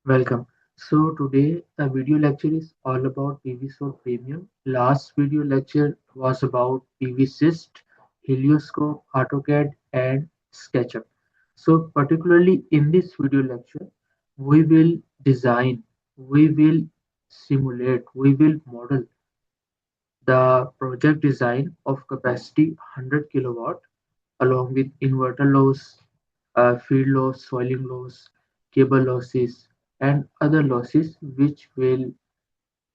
Welcome. So today the video lecture is all about PV Solar Premium. Last video lecture was about PV Syst, Helioscope, AutoCAD and SketchUp. So particularly in this video lecture, we will design, we will simulate, we will model the project design of capacity 100 kilowatt along with inverter loss, field loss, soiling loss, cable losses, and other losses which will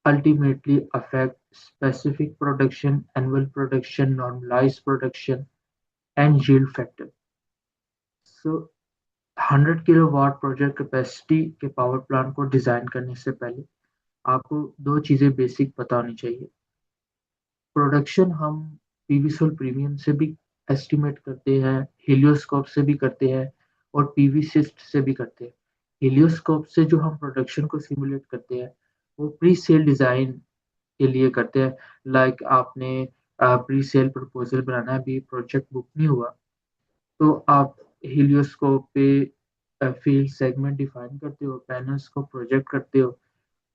ultimately affect specific production, annual production, normalized production, and yield factor. So 100 kilowatt project capacity के power plant को design करने से पहले आपको दो चीजें basic पता होनी चाहिए। प्रोडक्शन हम पीवीसोल प्रीमियम से भी एस्टिमेट करते हैं, हेलियोस्कोप से भी करते हैं और पीवी सिस्ट से भी करते हैं। हेलियोस्कोप से जो हम प्रोडक्शन को सिमुलेट करते हैं वो प्री सेल डिजाइन के लिए करते हैं। लाइक आपने प्री सेल प्रपोजल बनाना है, अभी प्रोजेक्ट बुक नहीं हुआ तो आप हेलियोस्कोप पे फील्ड सेगमेंट डिफाइन करते हो, पैनल्स को प्रोजेक्ट करते हो,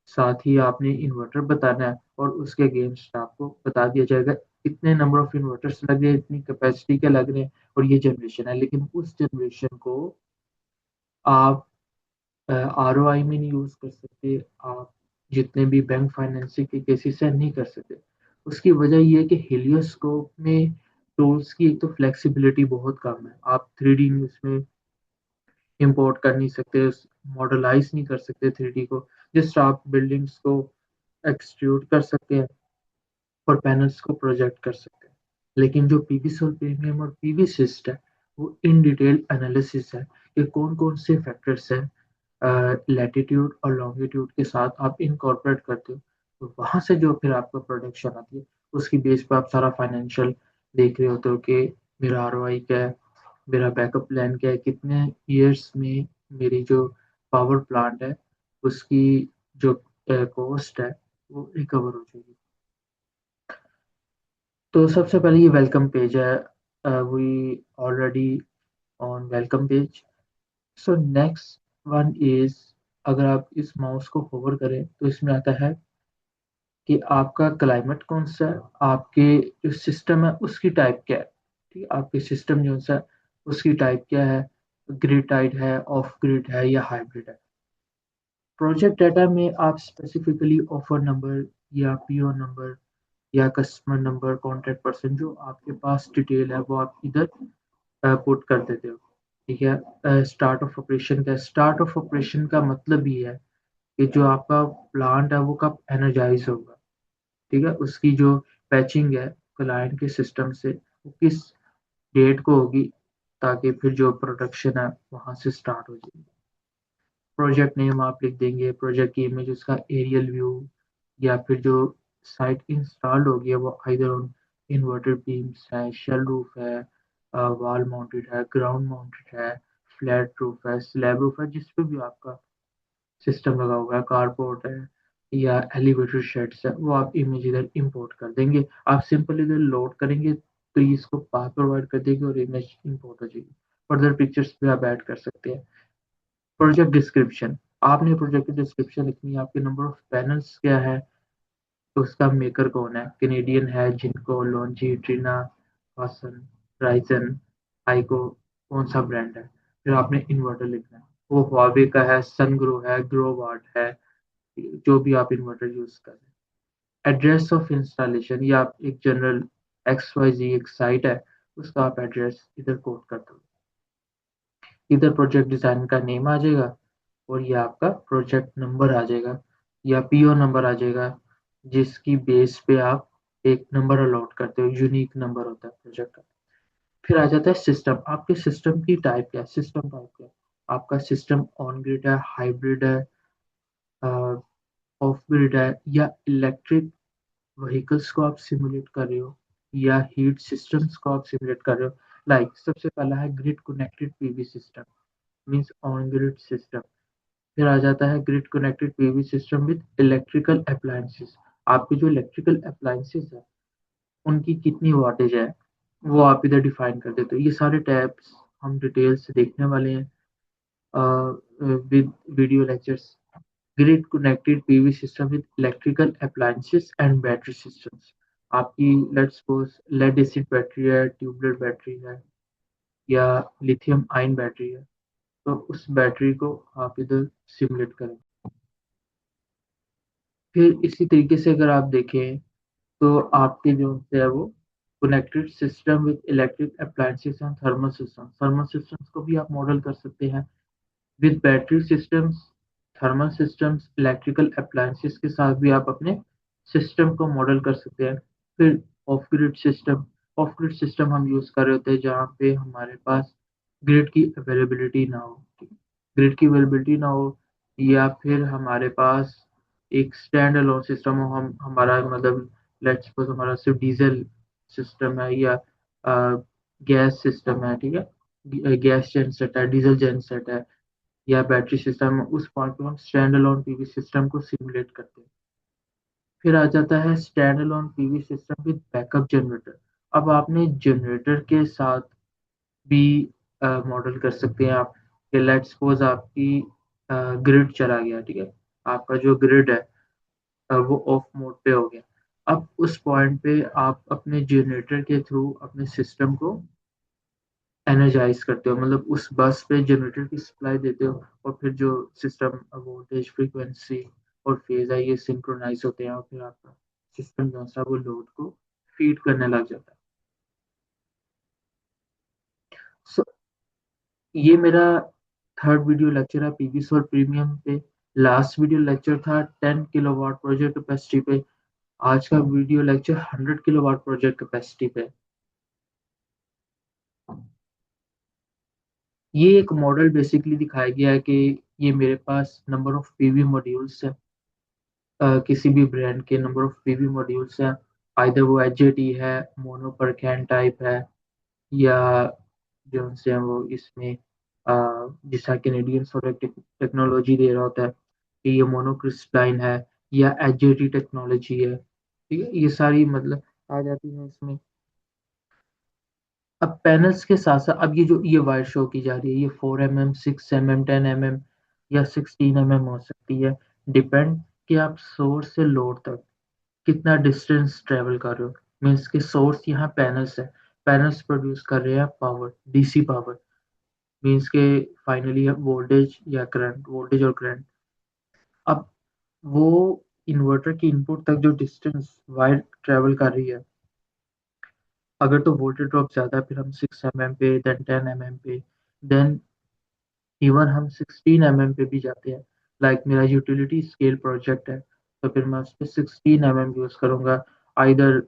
साथ ही आपने इन्वर्टर बताना है और उसके अगेंस्ट आपको बता दिया जाएगा इतने नंबर ऑफ इन्वर्टर्स लगे, इतनी कैपेसिटी के लग रहे हैं और ये जनरेशन है। लेकिन उस जनरेशन को आप आरओआई में नहीं यूज कर सकते, आप जितने भी बैंक फाइनेंसिंग के केसेस है नहीं कर सकते। उसकी वजह ये है कि हेलियोस्कोप में टूल्स की एक तो फ्लेक्सिबिलिटी बहुत कम है, आप 3D उसमें इंपोर्ट कर नहीं सकते, मॉडलाइज नहीं कर सकते 3D को। जस्ट आप बिल्डिंग्स को एक्सट्रूड कर सकते हैं और पैनल्स को प्रोजेक्ट कर सकते हैं। लेकिन जो पीवी सोल प्रीमियम और पीवी सिस्ट है वो इन डिटेल एनालिसिस है कि कौन कौन से फैक्टर्स हैं लैटिट्यूड और लॉन्गिट्यूड के साथ आप इनकॉर्पोरेट करते हो, तो वहां से जो फिर आपका प्रोडक्शन आती है उसकी बेस पर आप सारा फाइनेंशियल देख रहे होते हो कि मेरा आरओआई क्या है, मेरा बैकअप प्लान क्या है, कितने ईयर्स में मेरी जो पावर प्लांट है उसकी जो कॉस्ट है वो रिकवर हो जाएगी। तो सबसे पहले ये वेलकम पेज है, we already on welcome page. So next one is, अगर आप इस माउस को होवर करें तो इसमें आता है कि आपका क्लाइमेट कौन सा है, आपके जो सिस्टम है उसकी टाइप क्या है। ठीक है, आपके सिस्टम जो सा उसकी टाइप क्या है, ग्रिड टाइप है, ऑफ ग्रिड है या हाइब्रिड है। प्रोजेक्ट डाटा में आप स्पेसिफिकली ऑफर नंबर या पीओ नंबर या कस्टमर नंबर, कॉन्टैक्ट पर्सन, जो आपके पास डिटेल है वो आप इधर पुट कर देते हो। ठीक है, स्टार्ट ऑफ ऑपरेशन का, स्टार्ट ऑफ ऑपरेशन का मतलब ये है कि जो आपका प्लांट है वो कब एनर्जाइज होगा। ठीक है, उसकी जो पैचिंग है क्लाइंट के सिस्टम से वो किस डेट को होगी, ताकि फिर जो प्रोडक्शन है वहां से स्टार्ट हो जाएगी। प्रोजेक्ट नेम आप लिख देंगे, प्रोजेक्ट की इमेज, उसका एरियल व्यू, या फिर जो साइट इंस्टॉल्ड होगी है वो आइदर ऑन इन्वर्टेड बीम्स है, शेल रूफ है, वॉल माउंटेड है, ग्राउंड माउंटेड है, फ्लैट रूफ है, स्लैब रूफ है, जिस पे भी आपका सिस्टम लगा हुआ है, कारपोर्ट है या एलिवेटर शेड्स है, वो आप इमेज इधर इंपोर्ट कर देंगे। आप सिंपल इधर लोड करेंगे तो ये इसको पाथ प्रोवाइड कर देगी और इमेज इंपोर्ट हो जाएगी। फर्दर पिक्चर्स भी आप ऐड कर सकते हैं। प्रोजेक्ट डिस्क्रिप्शन, आपने प्रोजेक्ट की डिस्क्रिप्शन लिखनी है, आपके नंबर ऑफ पैनल्स क्या है, तो उसका मेकर कौन है, कैनेडियन है, जिनको, लॉन्जी, ट्रिना, हसन, राइजन, आइको, कौन सा ब्रांड है। फिर आपने इन्वर्टर लिखना है, वो हुआवे का है, सनग्रो है, ग्रो वाट है, जो भी आप इन्वर्टर यूज कर रहे हैं। एड्रेस ऑफ इंस्टॉलेशन, या आप एक जनरल XYZ एक साइट है उसका आप एड्रेस इधर कोट कर दो। इधर प्रोजेक्ट डिजाइन का नेम आ जाएगा और ये आपका प्रोजेक्ट नंबर आ जाएगा या पीओ नंबर आ जाएगा, जिसकी बेस पे आप एक नंबर अलॉट करते हो, यूनिक नंबर होता है प्रोजेक्ट का। फिर आ जाता है सिस्टम, आपके सिस्टम की टाइप क्या है, सिस्टम टाइप क्या है, आपका सिस्टम ऑन ग्रिड है, हाइब्रिड है, ऑफ ग्रिड है, या इलेक्ट्रिक व्हीकल्स को आप सिमुलेट कर रहे हो या हीट सिस्टम्स को आप सिमुलेट कर रहे हो। लाइक सबसे पहला है grid connected PV system, means on grid system. फिर आ जाता है grid connected PV system with electrical appliances, आपके जो इलेक्ट्रिकल अप्लायंसेस है उनकी कितनी वाटेज है वो आप इधर डिफाइन कर देते हो। ये सारे टैब्स हम डिटेल से देखने वाले हैं with video lectures. Grid connected PV system with electrical appliances and battery systems. आपकी let's suppose lead acid battery है, ट्यूबलेट बैटरी है, या लिथियम आयन बैटरी है, तो उस बैटरी को आप इधर सिमुलेट करें। फिर इसी तरीके से अगर आप देखें तो आपके जो है वो connected system with electric appliances and thermal systems को भी आप मॉडल कर सकते हैं। With battery systems, thermal systems, electrical appliances के साथ भी आप अपने सिस्टम को मॉडल कर सकते हैं। फिर ऑफ ग्रिड सिस्टम हम यूज कर रहे होते हैं जहाँ पे हमारे पास ग्रिड की अवेलेबिलिटी ना हो, ग्रिड की अवेलेबिलिटी ना हो, या फिर हमारे पास एक स्टैंड अलोन सिस्टम हो, हम हमारा मतलब लेट्स सपोज हमारा सिर्फ डीजल सिस्टम है या गैस सिस्टम है, ठीक है, गैस जेनसेट है, डीजल जेनसेट है, या बैटरी सिस्टम, उस पॉइंट पे हम स्टैंड अलोन पीवी सिस्टम को सिमुलेट करते हैं। फिर आ जाता है stand alone PV system with backup generator. अब आपने जनरेटर के साथ भी मॉडल कर सकते हैं आप, कि लेट्स सपोज आपकी ग्रिड चला गया, ठीक है, आपका जो ग्रिड है वो ऑफ मोड पे हो गया। अब उस पॉइंट पे आप अपने जनरेटर के थ्रू अपने सिस्टम को एनर्जाइज करते हो, मतलब उस बस पे जनरेटर की सप्लाई देते हो, और फिर जो सिस्टम वोल्टेज, फ्रीक्वेंसी और फेज है, ये सिंक्रोनाइज होते हैं, और फिर आपका सिस्टम जो सा वो लोड को फीड करने लग जाता है। सो ये मेरा थर्ड वीडियो लेक्चर है पीवी सोल प्रीमियम पे। लास्ट वीडियो लेक्चर था 10 किलोवाट प्रोजेक्ट कैपेसिटी पे। आज का video lecture 100 kilowatt project capacity पे। ये एक मॉडल बेसिकली दिखाया गया है कि ये मेरे पास नंबर ऑफ पीवी मॉड्यूल्स है, किसी भी ब्रांड के नंबर ऑफ पीवी मॉड्यूल्स हैं, आइदर वो एचजेटी है, मोनो पर कैन टाइप है, या जो उनसे हैं वो इसमें जिसका कैनेडियन सोलर टेक्नोलॉजी दे रहा होता है कि ये मोनोक्रिस्टलाइन है, या एचजेटी टेक्नोलॉजी है, ठीक है, ये सारी मतलब आ जाती है इसमें। अब पैनल्स के साथ साथ अब ये जो ये वायर शो की जा रही है, ये 4 mm, 6 mm, 10 mm या 16 mm हो सकती है, डिपेंड कि आप सोर्स से लोड तक कितना डिस्टेंस ट्रेवल कर रहे हो। मीन्स कि सोर्स यहाँ पैनल्स है, पैनल्स प्रोड्यूस कर रहे हैं पावर, डीसी पावर, मीन्स के फाइनली वोल्टेज या करंट, वोल्टेज और करंट। अब वो इन्वर्टर की इनपुट तक जो डिस्टेंस वायर ट्रेवल कर रही है, अगर तो वोल्टेज ड्रॉप ज़्यादा है, फिर हम 6 mm पे, देन 10 mm पे, देन इवन हम 16 mm पे भी जाते हैं। लाइक मेरा यूटिलिटी स्केल प्रोजेक्ट है, तो फिर मैं उस पर 16 mm यूज़ करूँगा। Either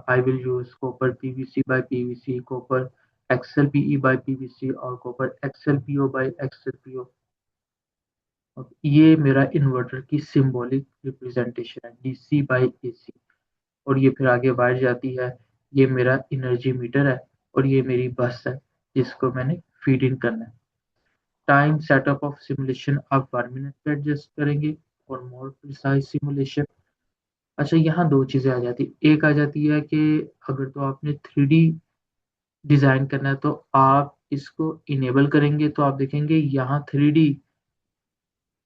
I will use copper PVC by PVC, copper XL PE by PVC, और copper XL PO by XL PO. ये मेरा इन्वर्टर की सिंबॉलिक रिप्रेजेंटेशन है, डीसी बाय एसी। और ये फिर आगे वायर जाती है, ये मेरा एनर्जी मीटर है, और ये मेरी बस है जिसको मैंने फीड इन करना है। टाइम सेटअप ऑफ सिमुलेशन आप 1 मिनट पे एडजस्ट करेंगे फॉर मोर प्रिसाइज सिमुलेशन। अच्छा, यहाँ दो चीज़ें आ जाती, एक आ जाती है कि अगर तो आपने 3D डिज़ाइन करना है, तो आप इसको इनेबल करेंगे तो आप देखेंगे यहाँ 3D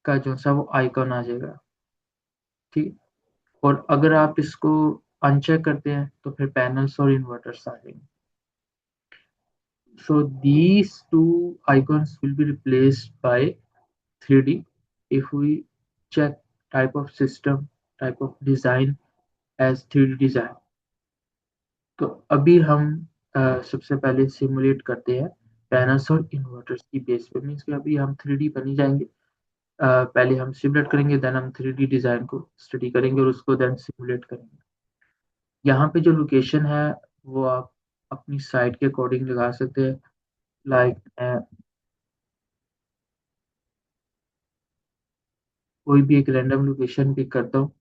का जो सा वो आइकॉन आ जाएगा, ठीक। और अगर आप इसको अनचेक करते हैं तो फिर पैनल्स और इन्वर्टर्स आ जाएंगे। So these two icons will be replaced by 3D if we check type of system, type of design as 3D design. तो अभी हम सबसे पहले सिमुलेट करते हैं पैनल्स और इन्वर्टर्स की बेस पे, मीन्स कि अभी हम 3D पर नहीं जाएंगे। पहले हम सिमुलेट करेंगे, देन हम 3D डिज़ाइन को स्टडी करेंगे और उसको देन सिमुलेट करेंगे। यहाँ पे जो लोकेशन है वो आप अपनी साइट के अकॉर्डिंग लगा सकते हैं। लाइक कोई भी एक रैंडम लोकेशन पिक करता हूँ,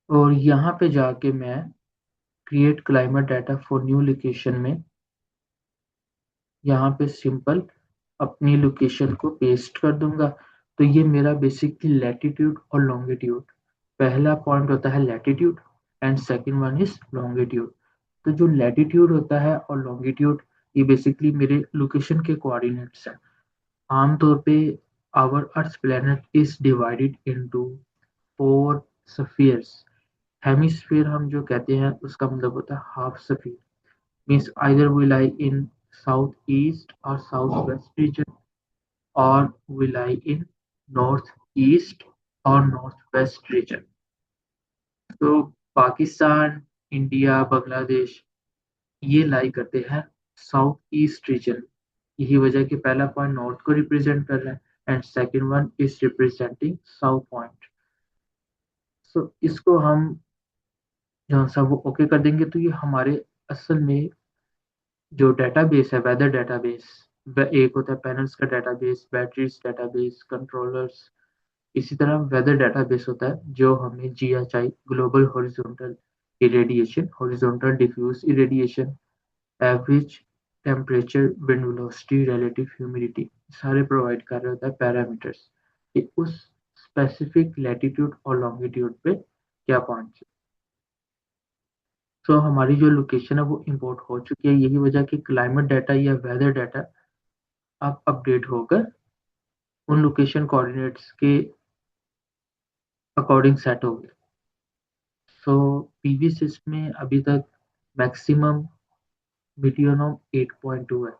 और यहाँ पे जाके मैं create climate data for new location में यहाँ पे सिंपल अपनी लोकेशन को पेस्ट कर दूंगा। तो ये मेरा बेसिकली लैटिट्यूड और लॉन्गिट्यूड, पहला पॉइंट होता है latitude and second one is longitude. तो जो लैटिट्यूड होता है और लॉन्गिट्यूड, ये बेसिकली मेरे लोकेशन के कोऑर्डिनेट्स हैं। आमतौर पे our earth planet is divided into 4 spheres. Hemisphere हम जो कहते हैं उसका मतलब होता है half sphere, means either we lie in south east और south west region, or we lie in northeast or northwest region. तो पाकिस्तान, इंडिया, बांग्लादेश ये लाई करते हैं साउथ ईस्ट रीजन। यही वजह कि पहला पॉइंट नॉर्थ को रिप्रेजेंट कर रहा है and second one is representing south point. So इसको हम जो सा वो ओके कर देंगे तो ये हमारे असल में जो डेटाबेस है, वेदर डेटाबेस, एक होता है पैनल्स का डेटाबेस, बैटरीज डेटाबेस, कंट्रोलर्स, इसी तरह वेदर डेटाबेस होता है जो हमें GHI, global horizontal irradiation, horizontal diffuse irradiation, average temperature, wind velocity, relative humidity, सारे प्रोवाइड कर रहा होता है पैरामीटर्स कि उस स्पेसिफिक लैटिट्यूड और लॉन्गिट्यूड पे क्या पॉइंट। तो हमारी जो लोकेशन है वो इंपोर्ट हो चुकी है। यही वजह कि क्लाइमेट डाटा या वेदर डाटा अब अपडेट होकर उन लोकेशन कोऑर्डिनेट्स के अकॉर्डिंग सेट हो गए। सो पीवी सिस्टम में अभी तक मैक्सिमम मीडियनोम 8.2 है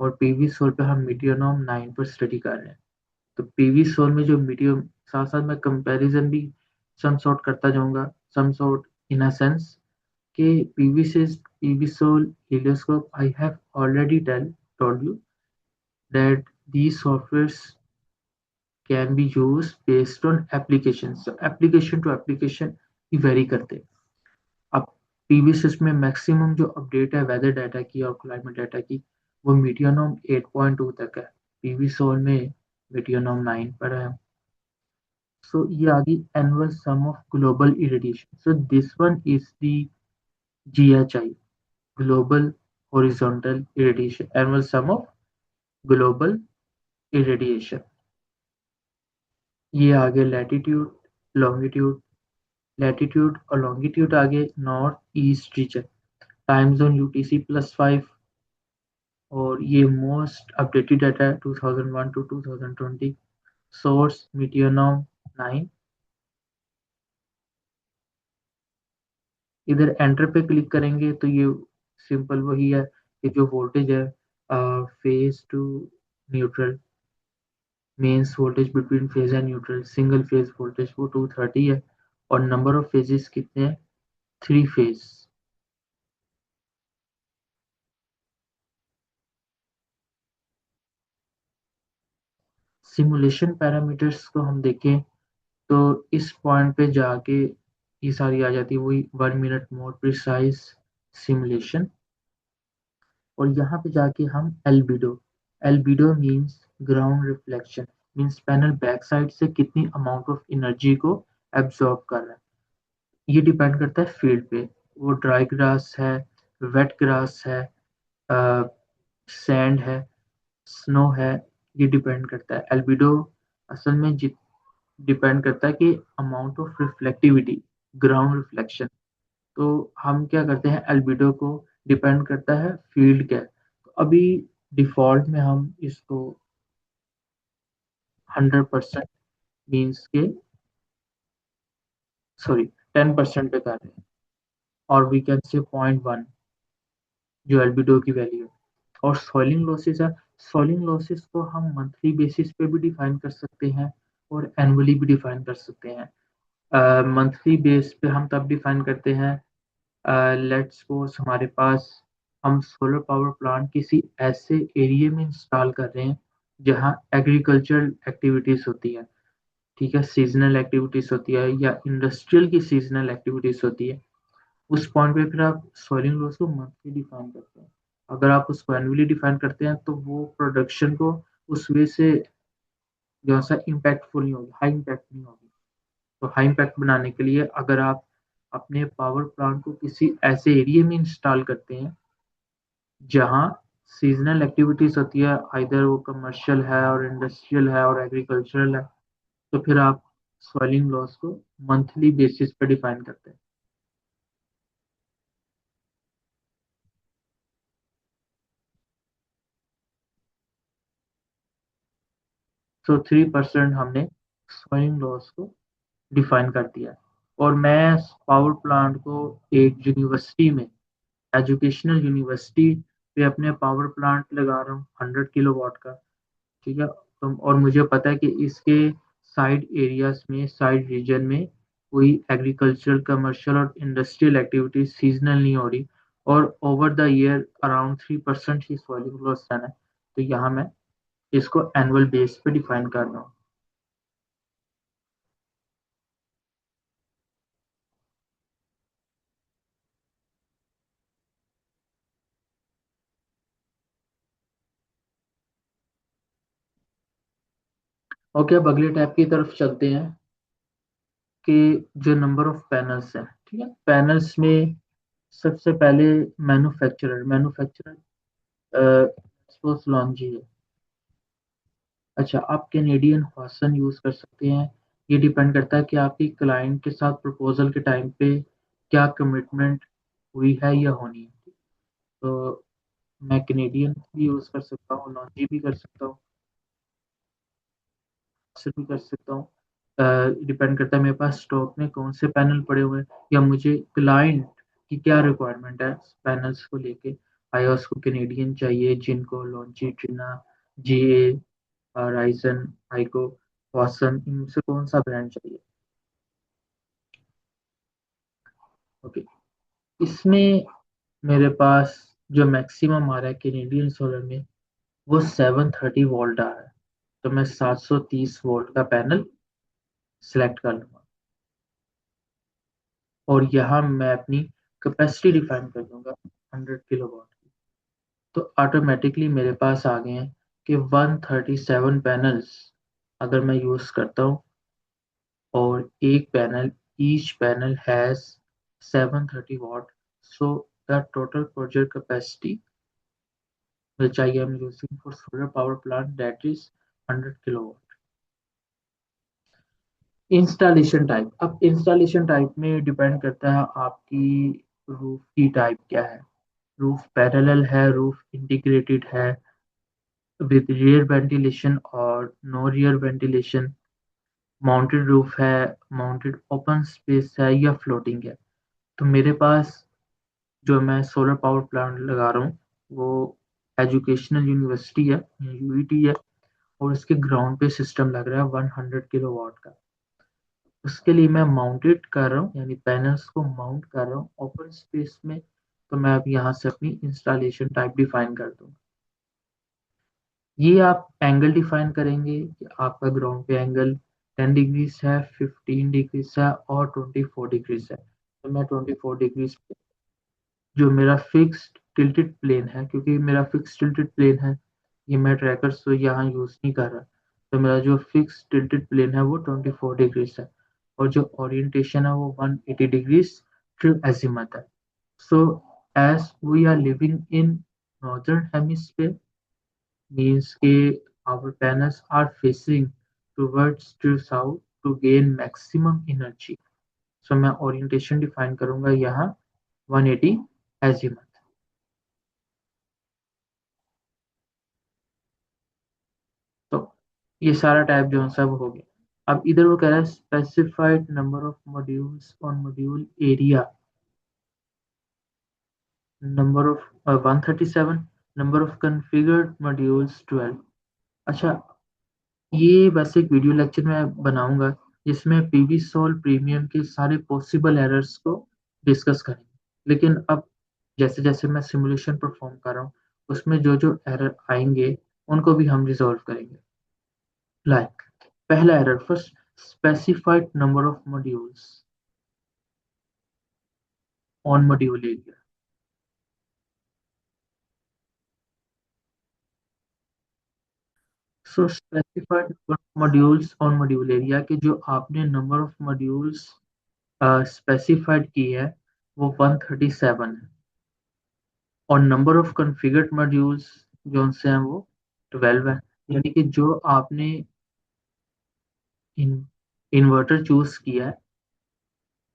और पीवी सोल पे हम मीडियनोम 9 पर स्टडी कर रहे हैं। तो पीवी सोल में जो मीडियम, साथ साथ मैं कंपैरिजन भी सम सॉर्ट करता जाऊंगा, some sort in a sense कि PV Sol Helioscope I have already tell told you that these softwares can be used based on applications, so application to application he very करते हैं। अब PV system में maximum जो update है weather data की और climate data की वो मीडियनोम 8.2 तक है। पीवी सोल में मीडियनोम 9 पर है। सो ये आ गई annual sum of global irradiation. So this one is the GHI, global horizontal irradiation, annual sum of global irradiation. ये आगे लैटिट्यूड, लॉन्गिट्यूड, लैटिट्यूड और लॉन्गिट्यूड आगे north east region, time zone UTC +5, और ये मोस्ट अपडेटेड डाटा है 2001 to 2020। Source मीटियोनोम 9। इधर enter पे click करेंगे तो ये सिंपल वही है कि जो वोल्टेज है phase to neutral, mains voltage between phase and neutral, single phase voltage वो 230 है और नंबर ऑफ फेजेस कितने हैं, 3 फेज। सिमुलेशन पैरामीटर्स को हम देखें तो इस पॉइंट पे जाके ये सारी आ जाती है वही 1 मिनट मोर प्रिसाइज सिमुलेशन। और यहाँ पे जाके हम albedo, albedo means ground reflection, means panel back side से कितनी अमाउंट ऑफ एनर्जी को एब्जॉर्ब कर रहा है। ये डिपेंड करता है फील्ड पे, वो ड्राई ग्रास है, वेट ग्रास है, सैंड है, स्नो है, ये डिपेंड करता है। एल्बिडो असल में डिपेंड करता है कि amount of reflectivity, ground reflection. तो हम क्या करते हैं, एल्बिडो को डिपेंड करता है फील्ड क्या है। तो अभी डिफॉल्ट में हम इसको 100% मीन्स के, सॉरी 10% पे कर रहे हैं, और वी कैन से 0.1 जो एल्बिडो की वैल्यू है। और सॉइलिंग लॉसेस है, सॉइलिंग लॉसेस को हम मंथली बेसिस पे भी डिफाइन कर सकते हैं और एनुअली भी डिफाइन कर सकते हैं। मंथली बेस पे हम तब डिफाइन करते हैं, लेट्स सपोज हमारे पास, हम सोलर पावर प्लांट किसी ऐसे एरिया में इंस्टॉल कर रहे हैं जहां एग्रीकल्चरल एक्टिविटीज होती है, ठीक है, सीजनल एक्टिविटीज होती है या इंडस्ट्रियल की सीजनल एक्टिविटीज होती है। उस पॉइंट पे फिर आप सॉइलिंग लॉस को मंथली डिफाइन करते हैं। अगर आप उसको एनुअली डिफाइन करते हैं तो वो प्रोडक्शन को उस वे से जो सा इम्पैक्टफुल नहीं होगी, हाई इम्पैक्ट नहीं होगी। तो हाई इम्पैक्ट बनाने के लिए अगर आप अपने पावर प्लांट को किसी ऐसे एरिया में इंस्टॉल करते हैं जहां सीजनल एक्टिविटीज होती है, आइदर वो कमर्शियल है और इंडस्ट्रियल है और एग्रीकल्चरल है, तो फिर आप सॉइलिंग लॉस को मंथली बेसिस पे डिफाइन करते हैं। तो 3% हमने सॉइलिंग लॉस को डिफाइन कर दिया है। और मैं पावर प्लांट को एक यूनिवर्सिटी में, एजुकेशनल यूनिवर्सिटी पे अपने पावर प्लांट लगा रहा हूँ 100 किलोवाट का। ठीक है, तो और मुझे पता है कि इसके साइड एरियाज में, साइड रीजन में कोई एग्रीकल्चरल, कमर्शियल और इंडस्ट्रियल एक्टिविटी सीजनल नहीं हो रही, और over the year around 3% he soiling loss है। तो यहाँ मैं इसको एनुअल बेस पे डिफाइन कर रहा हूँ। ओके, अब अगले टैब की तरफ चलते हैं कि जो नंबर ऑफ पैनल्स है। ठीक है, पैनल्स में सबसे पहले मैन्युफैक्चरर, सपोज लॉन्जी है। अच्छा, आप कैनेडियन हॉसन यूज कर सकते हैं। ये डिपेंड करता है कि आपकी क्लाइंट के साथ प्रपोजल के टाइम पे क्या कमिटमेंट हुई है या होनी है। तो मैं कैनेडियन भी यूज कर सकता हूँ, लॉन्जी भी कर सकता हूँ, हॉसन भी कर सकता हूँ। डिपेंड करता है मेरे पास स्टॉक में कौन से पैनल पड़े हुए हैं, या मुझे क्लाइंट की क्या रिक्वायरमेंट है पैनल्स को लेके। आया उसको कैनेडियन चाहिए, जिनको लॉन्ची, ट्रिना, जी, राइजन, आइको, वासन, इनमें से कौन सा ब्रांड चाहिए। ओके, इसमें मेरे पास जो मैक्सिमम आ रहा है कैनेडियन सोलर में, वो 730 वोल्ट आ रहा है। तो मैं 730 वोल्ट का पैनल सिलेक्ट कर लूंगा, और यहाँ मैं अपनी कैपेसिटी डिफाइन कर दूंगा 100 किलोवाट की। तो ऑटोमेटिकली मेरे पास आ गए हैं कि 137 पैनल्स अगर मैं यूज करता हूँ, और एक panel, each panel has 730 watt, so the total project capacity which I am using for solar power plant, that is 100 kilowatt. Installation type, अब इंस्टॉलेशन टाइप में डिपेंड करता है आपकी रूफ की टाइप क्या है। रूफ पैरेलल है, रूफ इंटीग्रेटेड है विद रियर वेंटिलेशन और no rear ventilation, mounted roof है, माउंटेड ओपन स्पेस है, या फ्लोटिंग है। तो मेरे पास जो मैं सोलर पावर प्लांट लगा रहा हूँ, वो एजुकेशनल यूनिवर्सिटी है, यूईटी है, और इसके ग्राउंड पे सिस्टम लग रहा है 100 किलोवाट का। उसके लिए मैं माउंटेड कर रहा हूँ, यानी पैनल्स को माउंट कर रहा हूँ ओपन स्पेस में। तो मैं अब यहाँ से अपनी इंस्टॉलेशन टाइप डिफाइन कर दूँ। ये आप एंगल डिफाइन करेंगे कि आपका ग्राउंड पे एंगल 10 डिग्रीज है, 15 डिग्रीज है, और 24 डिग्रीज है। तो मैं 24 डिग्रीज, जो मेरा फिक्स्ड टिल्टेड प्लेन है, क्योंकि मेरा फिक्स्ड टिल्टेड प्लेन है, ये मैं ट्रैकर्स तो यहाँ यूज नहीं कर रहा। तो मेरा जो फिक्स्ड टिल्टेड प्लेन है वो 24 डिग्रीज है, और जो ओरिएंटेशन है वो 180 डिग्रीज ट्रू एजिमथ है। So as we are living in northern hemisphere, means के our panels are facing towards to south to gain maximum energy. So मैं ओरिएंटेशन डिफाइन करूंगा यहाँ 180 azimuth। तो ये सारा टाइप जो है सब हो गया। अब इधर वो कह रहा है specified number of modules on module area, number of 137, number of configured modules 12। अच्छा, ये बस एक वीडियो लेक्चर मैं बनाऊंगा जिसमें पीवी सोल प्रीमियम के सारे पॉसिबल एरर्स को डिस्कस करेंगे। लेकिन अब जैसे जैसे मैं सिमुलेशन परफॉर्म कर रहा हूँ, उसमें जो जो एरर आएंगे उनको भी हम रिजॉल्व करेंगे। लाइक, पहला error, first, specified number of modules on module area. So specified modules on module area के जो आपने नंबर ऑफ मॉड्यूल्स स्पेसिफाइड की है वो 137 है। और नंबर ऑफ कॉन्फ़िगर्ड मॉड्यूल्स जो उनसे हैं वो 12 है। यानी कि जो आपने इन इन्वर्टर चूज किया है,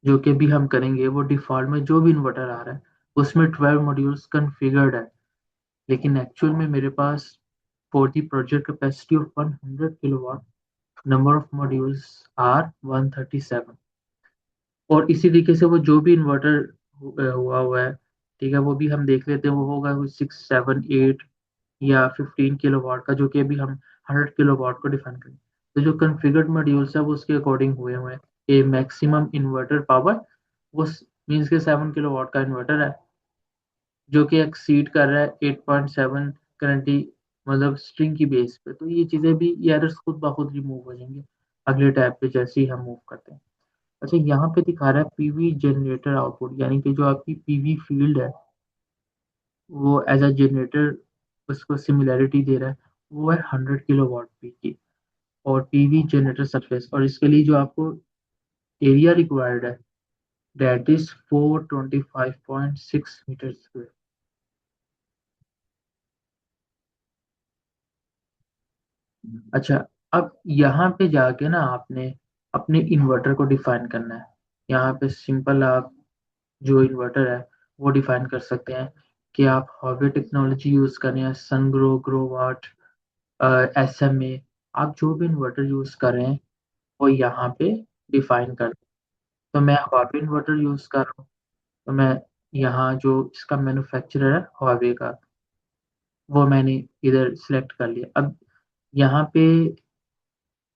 जो कि भी हम करेंगे, वो डिफ़ॉल्ट में जो भी इन्वर्टर आ रहा है उसमें 12 मॉड्यूल्स कॉन्फ़िगर्ड है। लेकिन एक्चुअल में मेरे पास for the project capacity of 100 kilowatt number of modules are 137। और इसी तरीके से वो जो भी इन्वर्टर हुआ हुआ है, ठीक है, वो भी हम देख लेते हैं, वो होगा 6, 7, 8 या 15 किलोवाट का, जो कि अभी हम 100 किलोवाट को डिफाइन करें। तो जो कॉन्फ़िगर्ड मॉड्यूल्स है वो उसके अकॉर्डिंग हुए हुए हैं। ये मैक्सिमम इन्वर्टर पावर वो मीन्स के 7 किलोवाट का इन्वर्टर है, जो कि एक्सीड कर रहा है 8.7 करंटली, मतलब स्ट्रिंग की बेस पे। तो ये चीज़ें भी, ये एरर्स खुद ब खुद रिमूव हो जाएंगे अगले टैब पे जैसे ही हम मूव करते हैं। अच्छा, यहाँ पे दिखा रहा है पीवी जनरेटर आउटपुट, यानी कि जो आपकी पीवी फील्ड है वो एज अ जनरेटर उसको सिमिलैरिटी दे रहा है, वो है 100 किलोवाट पी की। और पीवी जनरेटर सरफेस, और इसके लिए जो आपको एरिया रिक्वायर्ड है, दैट इज 425.6 मीटर स्क्वायर। अच्छा, अब यहाँ पे जाके ना आपने अपने इन्वर्टर को डिफाइन करना है। यहाँ पे सिंपल आप जो इन्वर्टर है वो डिफाइन कर सकते हैं कि आप हॉवे टेक्नोलॉजी यूज कर रहे हैं, सनग्रो, ग्रोवाट, SMA, आप जो भी इन्वर्टर यूज कर रहे हैं वो यहाँ पे डिफाइन कर। तो मैं हॉवे इन्वर्टर यूज कर रहा हूँ, तो मैं यहाँ जो इसका मैन्युफैक्चरर है हॉवे का, वो मैंने इधर सिलेक्ट कर लिया। अब यहाँ पे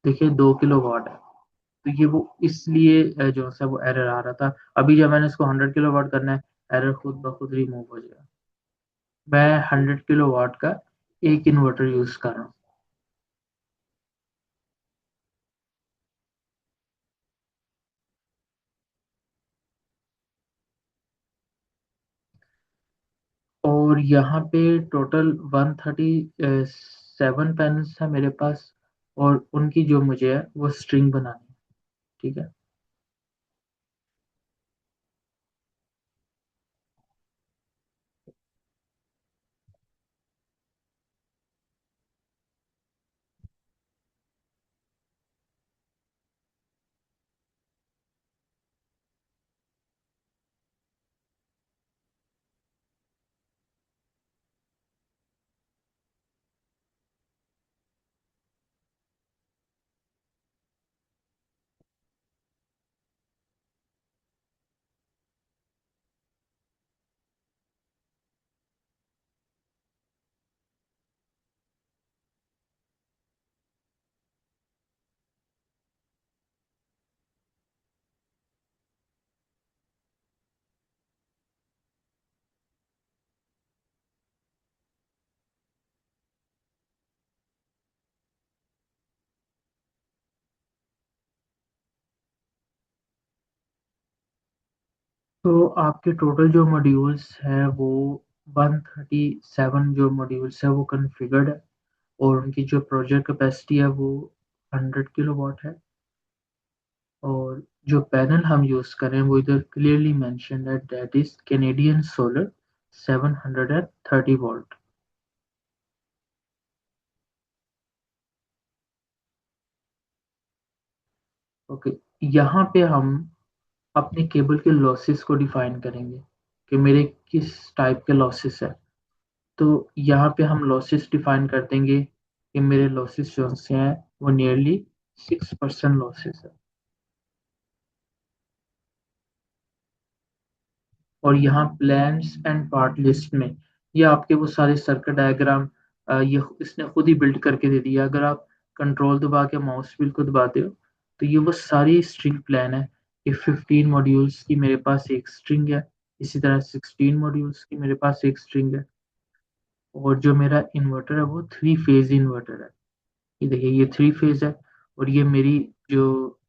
देखिए 2 किलोवाट है, तो ये वो इसलिए जो सा वो एरर आ रहा था। अभी जब मैंने इसको 100 किलोवाट करना है, एरर खुद ब खुद रिमूव हो जाएगा। मैं 100 किलोवाट का एक इन्वर्टर यूज कर रहा हूँ। और यहाँ पे टोटल 137 पैनल्स है मेरे पास, और उनकी जो मुझे है वो स्ट्रिंग बनानी है। ठीक है। तो आपके टोटल जो मॉड्यूल्स है वो 137 जो मॉड्यूल्स है वो कॉन्फ़िगर्ड है, और उनकी जो प्रोजेक्ट कैपेसिटी है वो 100 किलोवाट है। और जो पैनल हम यूज करें वो इधर क्लियरली मेंशन है, that is Canadian solar 730 volt. Okay, यहाँ पे हम अपने केबल के लॉसेस को डिफाइन करेंगे कि मेरे किस टाइप के लॉसेस है। तो यहाँ पे हम लॉसेस डिफाइन कर देंगे कि मेरे लॉसेस जो से हैं वो नियरली 6% लॉसेस है। और यहाँ प्लान्स एंड पार्ट लिस्ट में ये आपके वो सारे सर्किट डायग्राम ये इसने खुद ही बिल्ड करके दे दिया। अगर आप कंट्रोल दबा के माउस व्हील को दबाते हो तो ये वो सारी स्ट्रिंग प्लान है कि 15 मॉड्यूल्स की मेरे पास एक स्ट्रिंग है, इसी तरह 16 मॉड्यूल्स की मेरे पास एक स्ट्रिंग है। और जो मेरा इन्वर्टर है वो 3 फेज इन्वर्टर है। ये देखिए, ये 3 फेज है, और ये मेरी जो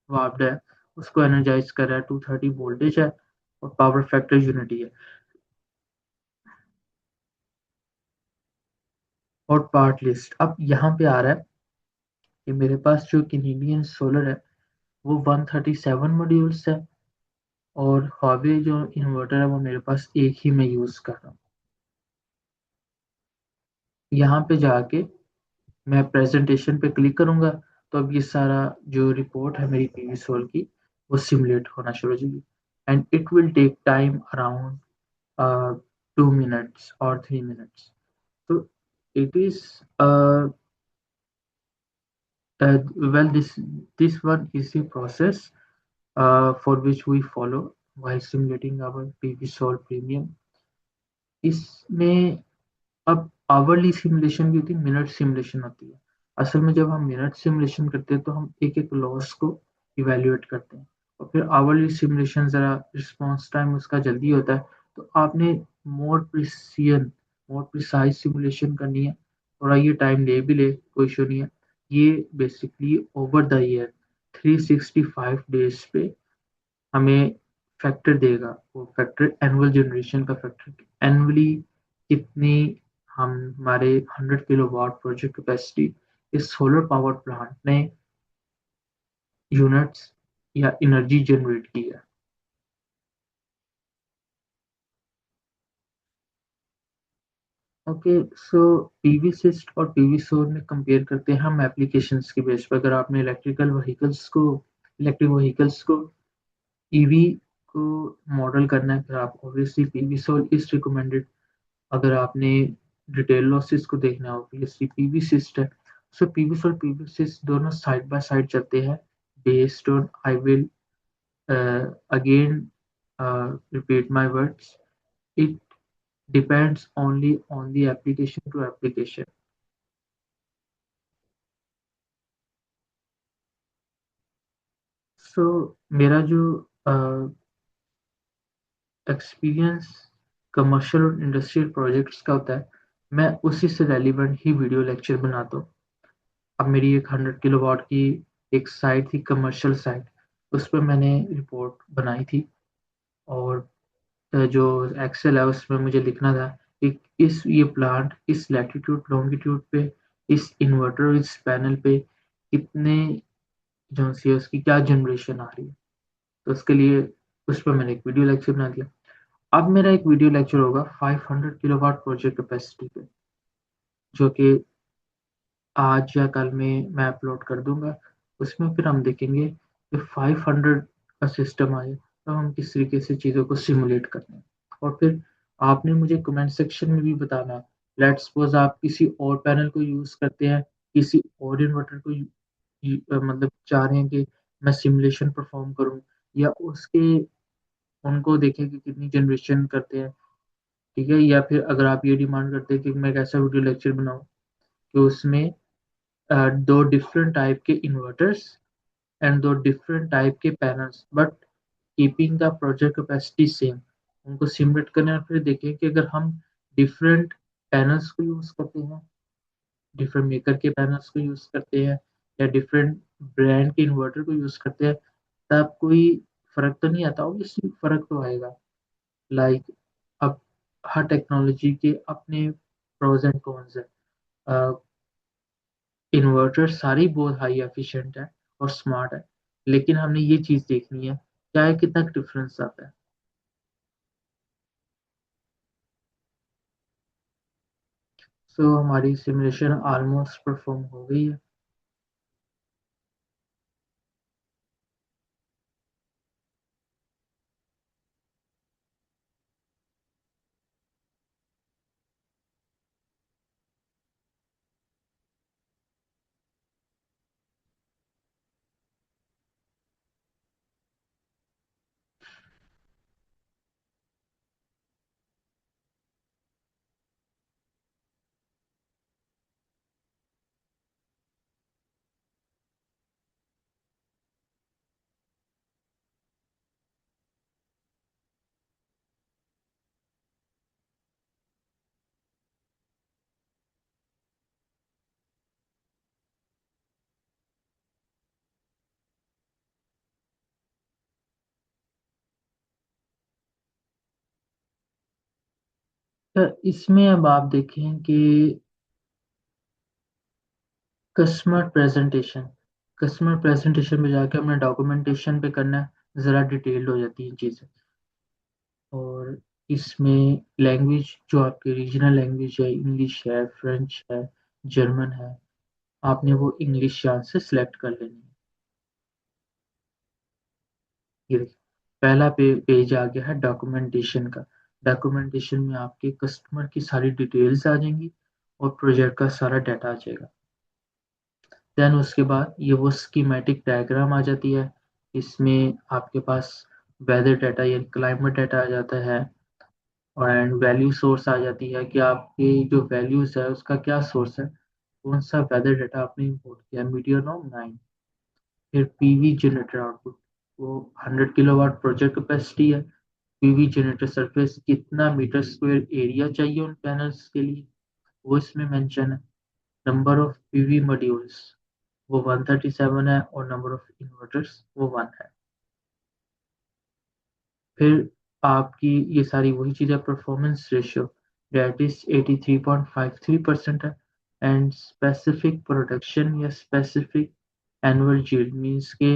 वार्ड है उसको एनर्जाइज कर रहा है, 230 वोल्टेज है, और पावर फैक्टर यूनिटी है। और पार्ट लिस्ट अब यहाँ पे आ रहा है कि मेरे पास जो कैनेडियन सोलर है वो 137 मॉड्यूल्स है, और हॉवे जो इन्वर्टर है वो मेरे पास एक ही मैं यूज कर रहा हूँ। यहाँ पे जाके मैं प्रेजेंटेशन पे क्लिक करूंगा, तो अब ये सारा जो रिपोर्ट है मेरी पीवी सोल की, वो सिमुलेट होना शुरू हो जाएगी। And it will take time around 2 minutes or 3 minutes. So it is well, this one is the process for which we follow while simulating our PV Sol Premium. इसमें अब hourly simulation भी होती है, minute simulation होती है। असल में जब हम मिनट सिमुलेशन करते हैं तो हम एक एक लॉस को इवेल्युएट करते हैं, और फिर आवरली सिमुलेशन ज़रा रिस्पॉन्स टाइम उसका जल्दी होता है। तो आपने मोर प्रिसियन मोर प्रिसाइज सिमुलेशन करनी है, थोड़ा ये टाइम ले भी ले, कोई इशू नहीं है। ये basically over the year 365 days पे हमें फैक्टर देगा। वो फैक्टर एनुअल जनरेशन का फैक्टर, एनुअली कितनी हम हमारे 100 किलोवाट प्रोजेक्ट कैपेसिटी इस सोलर पावर प्लांट ने यूनिट्स या एनर्जी जनरेट की है। ओके, सो पीवी सिस्ट और पीवी सोर में कंपेयर करते हैं हम एप्लीकेशंस के बेस पर। अगर आपने इलेक्ट्रिक व्हीकल्स को ईवी को मॉडल करना है, फिर आप ऑब्वियसली पीवी सोर इज रिकमेंडेड। अगर आपने डिटेल लॉसेस को देखना हो, ऑब्वियसली पीवी सिस्ट है। सो पीवी और पीवी सिस्ट दोनों साइड बाय साइड चलते हैं। Based on I will again repeat my words, it depends only on the application to application. So मेरा जो एक्सपीरियंस कमर्शियल और इंडस्ट्रियल प्रोजेक्ट्स का होता है, मैं उसी से रेलिवेंट ही वीडियो लेक्चर बनाता हूँ। अब मेरी एक 100 किलोवाट की एक साइट थी, कमर्शियल साइट, उस पर मैंने रिपोर्ट बनाई थी। और जो एक्सेल है उसमें मुझे लिखना था कि इस ये प्लांट इस लैटिट्यूड लॉन्गिट्यूड पे, इस इन्वर्टर इस पैनल पे कितने जो सी उसकी क्या जनरेशन आ रही है। तो उसके लिए उस पर मैंने एक वीडियो लेक्चर बना दिया। अब मेरा एक वीडियो लेक्चर होगा 500 किलोवाट प्रोजेक्ट कैपेसिटी पे, जो कि आज या कल में मैं अपलोड कर दूंगा। उसमें फिर हम देखेंगे कि 500 का सिस्टम आए तो हम किस तरीके से चीज़ों को सिमुलेट करते हैं। और फिर आपने मुझे कमेंट सेक्शन में भी बताना है। लेट्स सपोज आप किसी और पैनल को यूज़ करते हैं, किसी और इन्वर्टर को मतलब चाह रहे हैं कि मैं सिमुलेशन परफॉर्म करूं, या उसके उनको देखें कि कितनी जनरेशन करते हैं। ठीक है, या फिर अगर आप ये डिमांड करते हैं कि मैं एक ऐसा वीडियो लेक्चर बनाऊं कि उसमें दो डिफरेंट टाइप के इन्वर्टर्स एंड दो डिफरेंट टाइप के panels, but keeping the project capacity same, उनको सिमुलेट करें और फिर देखें कि अगर हम डिफरेंट पैनल्स को यूज करते हैं, डिफरेंट मेकर के पैनल्स को यूज करते हैं, या डिफरेंट ब्रांड के इन्वर्टर को यूज करते हैं, तब कोई फर्क तो नहीं आता। ऑब्वियसली फर्क तो आएगा। लाइक अब हर टेक्नोलॉजी के अपने प्रोज एंड कॉन्स है। इन्वर्टर सारी बहुत हाई एफिशिएंट है और स्मार्ट है, लेकिन हमने ये चीज़ देखनी है क्या है, कितना डिफरेंस आता है। सो हमारी सिमुलेशन ऑलमोस्ट परफॉर्म हो गई है। तो इसमें अब आप देखें कि कस्टमर प्रेजेंटेशन कस्टमर प्रेजेंटेशन में जाके हमने डॉक्यूमेंटेशन पे करना है, ज़रा डिटेल्ड हो जाती हैं चीज़ें। और इसमें लैंग्वेज जो आपकी रीजनल लैंग्वेज है, इंग्लिश है, फ्रेंच है, जर्मन है, आपने वो इंग्लिश यहाँ से सिलेक्ट कर लेनी है। ये देखिए, पहला पेज आ गया है डॉक्यूमेंटेशन का। डॉक्यूमेंटेशन में आपके कस्टमर की सारी डिटेल्स आ जाएंगी और प्रोजेक्ट का सारा डाटा आ जाएगा। देन उसके बाद ये वो स्कीमेटिक डायग्राम आ जाती है। इसमें आपके पास वेदर डाटा या क्लाइमेट डाटा आ जाता है, एंड वैल्यू सोर्स आ जाती है कि आपकी जो वैल्यूज है उसका क्या सोर्स है, कौन सा वेदर डाटा आपने इंपोर्ट किया, मीडियनोम 9। फिर पीवी जनरेटर आउटपुट, वो 100 किलोवाट प्रोजेक्ट कैपेसिटी है। पीवी जनरेटर सरफेस कितना मीटर स्क्वायर एरिया चाहिए उन पैनल्स के लिए, वो इसमें मेंशन है। नंबर ऑफ पीवी मॉड्यूल्स वो 137 है और नंबर ऑफ इन्वर्टर्स वो 1 है। फिर आपकी ये सारी वही चीज़ें, परफॉर्मेंस रेशियो डेट इज 83.53% है। एंड स्पेसिफिक प्रोडक्शन या स्पेसिफिक एनुअल यील्ड मीन्स के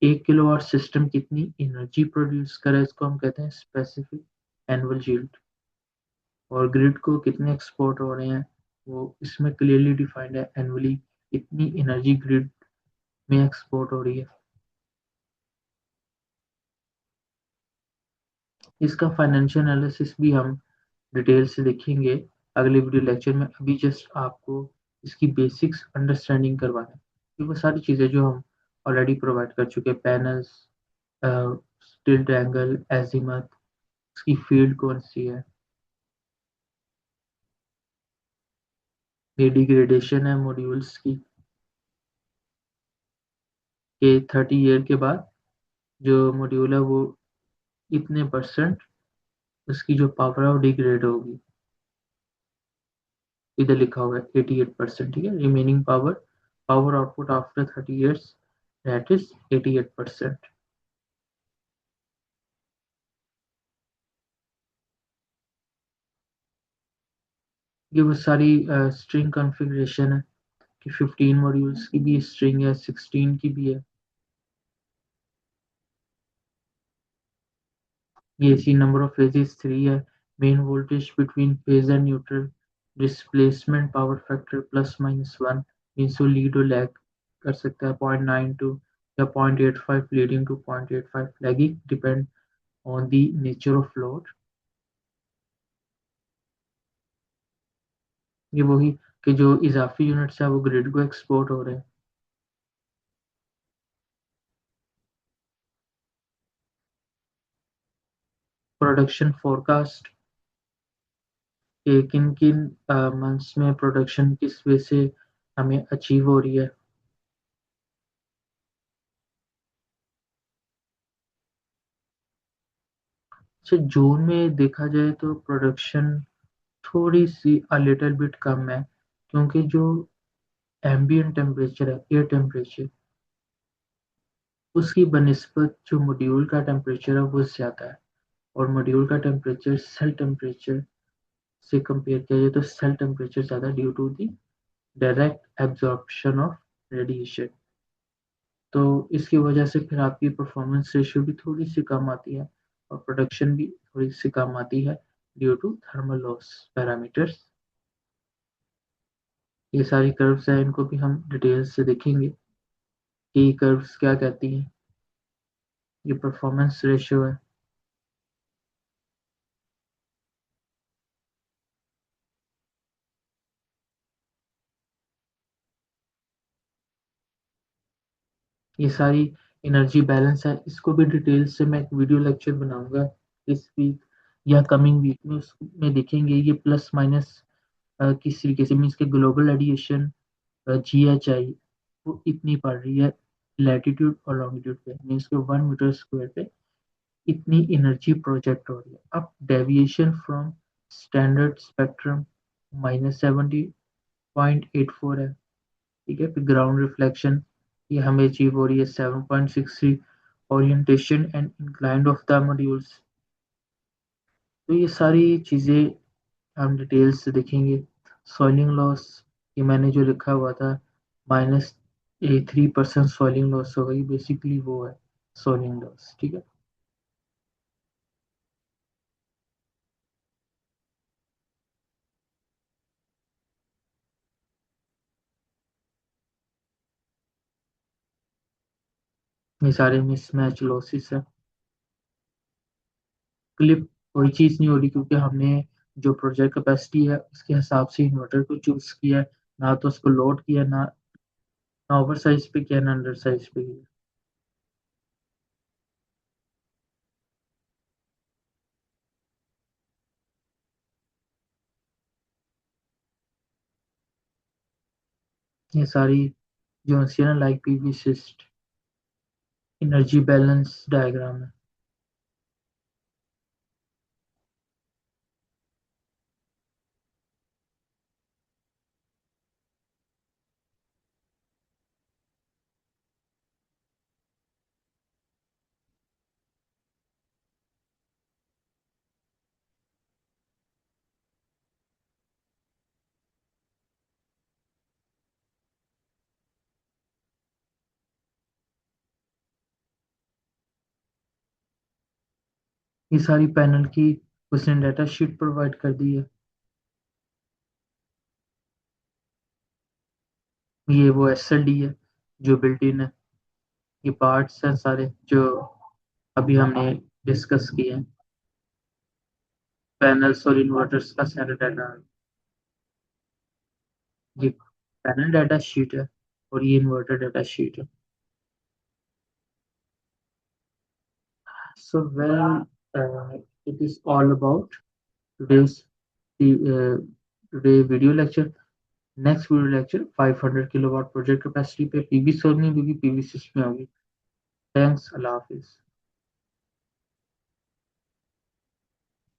1 किलोवाट सिस्टम कितनी एनर्जी प्रोड्यूस करे, इसको हम कहते हैं स्पेसिफिक एनुअल यील्ड। और ग्रिड को कितने एक्सपोर्ट हो रहे हैं वो इसमें क्लियरली डिफाइंड है, एनुअली इतनी एनर्जी ग्रिड में एक्सपोर्ट हो रही है। इसका फाइनेंशियल एनालिसिस भी हम डिटेल से देखेंगे अगले वीडियो लेक्चर में। अभी जस्ट आपको इसकी बेसिक्स अंडरस्टैंडिंग करवाना है कि वो सारी चीज़ें जो हम ऑलरेडी प्रोवाइड कर चुके हैं, पैनल्स, टिल्ट एंगल, एजीमथ, इसकी फील्ड कौन सी है, ये डिग्रेडेशन है मॉड्यूल्स की, कि 30 ईयर के बाद जो मॉड्यूल है वो इतने परसेंट उसकी जो पावर है वो डिग्रेड होगी। इधर लिखा हुआ है 88%, ठीक है। Remaining power, power output after 30 years, that is 88%। ये वो सारी स्ट्रिंग कॉन्फ़िगरेशन है कि 15 मॉड्यूल्स की भी स्ट्रिंग है, 16 की भी है। ये इसी नंबर ऑफ फेजेस 3 है। Main voltage between phase and neutral, displacement power factor ±1 means वो लीड और लैग कर सकता है, 0.92 या 0.85 leading to 0.85 lagging, depend on the nature of load. ये वही कि जो इजाफी यूनिट्स है वो ग्रिड को एक्सपोर्ट हो रहे हैं। प्रोडक्शन फोरकास्ट, कि किन किन मंथ्स में प्रोडक्शन किस वे से हमें अचीव हो रही है। अच्छा, जून में देखा जाए तो प्रोडक्शन थोड़ी सी अ लिटिल बिट कम है, क्योंकि जो एम्बिएंट टेम्परेचर है, एयर टेम्परेचर, उसकी बनिस्बत जो मॉड्यूल का टेम्परेचर है वो ज़्यादा है। और मॉड्यूल का टेम्परेचर सेल टेम्परेचर से कंपेयर किया जाए तो सेल टेम्परेचर ज़्यादा due to the direct absorption of radiation. तो इसकी वजह से फिर आपकी परफॉर्मेंस रेशियो भी थोड़ी सी कम आती है और प्रोडक्शन भी थोड़ी सी कम आती है due to thermal loss parameters. ये सारी कर्व्स हैं, इनको भी हम डिटेल्स से देखेंगे कि कर्व्स क्या कहती हैं। ये परफॉर्मेंस रेशियो है। ये सारी एनर्जी बैलेंस है, इसको भी डिटेल्स से मैं एक वीडियो लेक्चर बनाऊंगा इस वीक या कमिंग वीक में, उसमें देखेंगे ये प्लस माइनस किस तरीके से, मीन्स के ग्लोबल एडिएशन GHI वो इतनी पड़ रही है लैटिट्यूड और लॉन्गिट्यूड पे, मीन्स के 1 मीटर स्क्वायर पे इतनी एनर्जी प्रोजेक्ट हो रही है। अब डेविएशन फ्रॉम स्टैंडर्ड स्पेक्ट्रम -70.84 है, ठीक है। फिर ग्राउंड रिफ्लेक्शन ये हमें अचीव हो रही है 7.63। Orientation and inclined of the modules, तो ये सारी चीज़ें हम डिटेल से देखेंगे। सॉइलिंग लॉस, ये मैंने जो लिखा हुआ था -3% सॉइलिंग लॉस होगा, ये बेसिकली वो है सॉइलिंग लॉस, ठीक है। ये सारे मिसमैच लॉसेस है। क्लिप कोई चीज़ नहीं हो रही क्योंकि हमने जो प्रोजेक्ट कैपेसिटी है उसके हिसाब से इन्वर्टर को चूज किया है। ना तो उसको लोड किया, ना ओवर साइज पे किया, ना अंडर साइज पे किया। ये सारी जो है ना like PV cyst energy balance diagram है। ये सारी पैनल की उसने डाटा शीट प्रोवाइड कर दी है। ये वो एसएलडी है जो बिल्ट इन है। ये पार्ट्स हैं सारे जो अभी हमने डिस्कस किए हैं। पैनल्स और इन्वर्टर्स का सारा डाटा। ये पैनल डाटा शीट है और ये इन्वर्टर डाटा शीट है। So well, it is all about today's uh, today video lecture. Next video lecture 500 kilowatt project capacity पे पीवी सोलर में भी पीवी सिस्टम में होगी। थैंक्स, अल्लाह हाफिज।